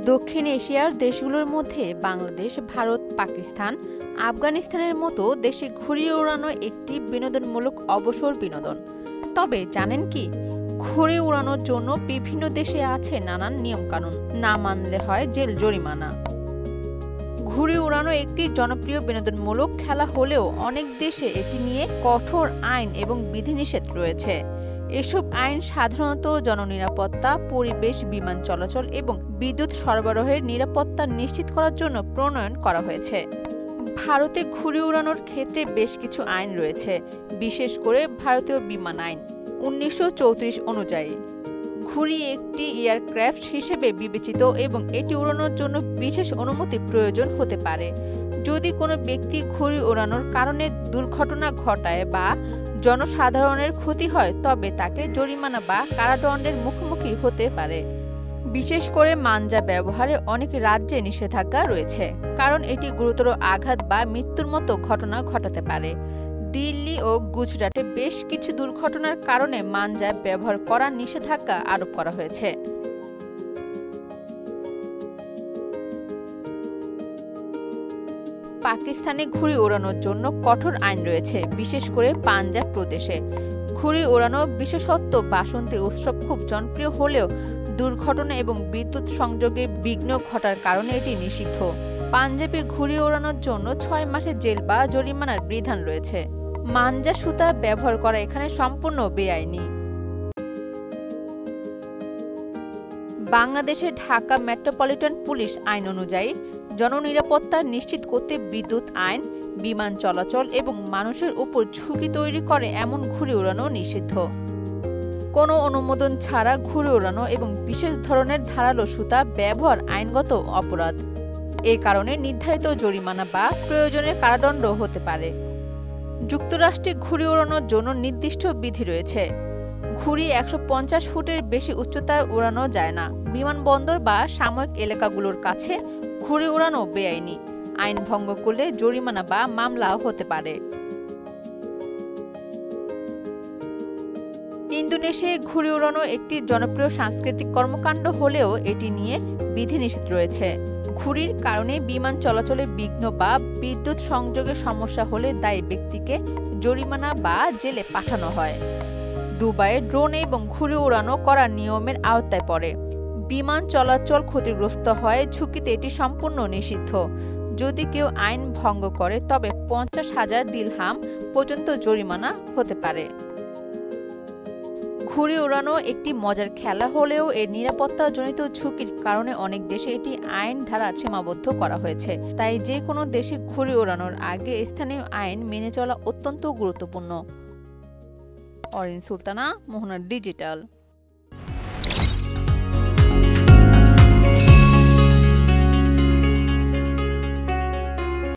দক্ষিণ এশিয়ার দেশগুলোর মধ্যে বাংলাদেশ, ভারত, পাকিস্তান, আফগানিস্তানের মতো দেশে ঘুড়ি ওড়ানো একটি বিনোদনমূলক অবসর বিনোদন। তবে জানেন কি, ঘুড়ি ওড়ানোর জন্য বিভিন্ন দেশে আছে নানান নিয়মকানুন, না মানলে হয় জেল জরিমানা। ঘুড়ি ওড়ানো একটি জনপ্রিয় বিনোদনমূলক খেলা হলেও অনেক দেশে এটি নিয়ে কঠোর আইন এবং বিধিনিষেধ রয়েছে। এসব আইন সাধারণত জননিরাপত্তা, পরিবেশ, বিমান চলাচল এবং বিদ্যুৎ সরবরাহের নিরাপত্তা নিশ্চিত করার জন্য প্রণয়ন করা হয়েছে। ভারতে ঘুড়ি ওড়ানোর ক্ষেত্রে বেশ কিছু আইন রয়েছে, বিশেষ করে ভারতীয় বিমান আইন 1934 অনুযায়ী। ঘুড়ি একটি এয়ারক্রাফট হিসেবে বিবেচিত এবং এটি ওড়ানোর জন্য বিশেষ অনুমতি প্রয়োজন হতে পারে। যদি কোনো ব্যক্তি ঘুড়ি ওড়ানোর কারণে দুর্ঘটনা ঘটায় বা জনসাধারণের ক্ষতি হয়, তবে তাকে জরিমানা বা কারাদণ্ডের মুখোমুখি হতে পারে। বিশেষ করে মাঞ্জা ব্যবহারে অনেক রাজ্যে নিষেধাজ্ঞা রয়েছে, কারণ এটি গুরুতর আঘাত বা মৃত্যুর মতো ঘটনা ঘটাতে পারে। দিল্লি ও গুজরাটে বেশ কিছু দুর্ঘটনার কারণে মাঞ্জা ব্যবহার করার নিষেধাজ্ঞা আরোপ করা হয়েছে। পাকিস্তানে ঘুড়ি ওড়ানোর জন্য কঠোর আইন রয়েছে, বিশেষ করে পাঞ্জাব প্রদেশে। ঘুড়ি ওড়ানো বিশেষত্ব বাসন্তী উৎসব খুব জনপ্রিয় হলেও দুর্ঘটনা এবং বিদ্যুৎ সংযোগে বিঘ্ন ঘটার কারণে এটি নিষিদ্ধ। পাঞ্জাবে ঘুড়ি ওড়ানোর জন্য 6 মাসের জেল বা জরিমানার বিধান রয়েছে। মাঞ্জা সুতা ব্যবহার করা এখানে সম্পূর্ণ বেআইনি। বাংলাদেশের ঢাকা মেট্রোপলিটন পুলিশ আইন অনুযায়ী জননিরাপত্তা নিশ্চিত করতে বিদ্যুৎ আইন, বিমান চলাচল এবং মানুষের উপর ঝুঁকি তৈরি করে এমন ঘুড়ি ওড়ানো নিষিদ্ধ। কোনো অনুমোদন ছাড়া ঘুড়ি ওড়ানো এবং বিশেষ ধরনের ধারালো সুতা ব্যবহার আইনগত অপরাধ। এ কারণে নির্ধারিত জরিমানা বা প্রয়োজনে কারাদণ্ড হতে পারে। যুক্তরাষ্ট্রে ঘুড়ি ওড়ানোর জন্য নির্দিষ্ট বিধি রয়েছে। ঘুড়ি 150 ফুটের বেশি উচ্চতায় ওড়ানো যায় না। বিমানবন্দর বা সাময়িক এলাকাগুলোর কাছে ঘুড়ি ওড়ানো বেআইনি। আইন ভঙ্গ করলে জরিমানা বা মামলা হতে পারে। ইন্দোনেশিয়ায় ঘুড়ি ওড়ানো একটি জনপ্রিয় সাংস্কৃতিক কর্মকাণ্ড হলেও এটি নিয়ে বিধিনিষেধ রয়েছে। ঘুড়ির কারণে বিমান চলাচলে বিঘ্ন বা বিদ্যুৎ সংযোগে সমস্যা হলে দায়ী ব্যক্তিকে জরিমানা বা জেলে পাঠানো হয়। দুবাইয়ে ড্রোন এবং ঘুড়ি ওড়ানো করার নিয়মের আওতায় পড়ে। বিমান চলাচল ক্ষতিগ্রস্ত হয় ঝুঁকিতে এটি সম্পূর্ণ নিষিদ্ধ। যদি কেউ আইন ভঙ্গ করে তবে 50,000 দিরহাম পর্যন্ত জরিমানা হতে পারে। ঘুড়ি ওড়ানো একটি মজার খেলা হলেও এর নিরাপত্তাজনিত ঝুঁকির কারণে অনেক দেশে এটি আইন দ্বারা সীমাবদ্ধ করা হয়েছে। তাই যে কোনো দেশে ঘুড়ি ওড়ানোর আগে স্থানীয় আইন মেনে চলা অত্যন্ত গুরুত্বপূর্ণ। অরিন সুলতানা, মোহনা ডিজিটাল।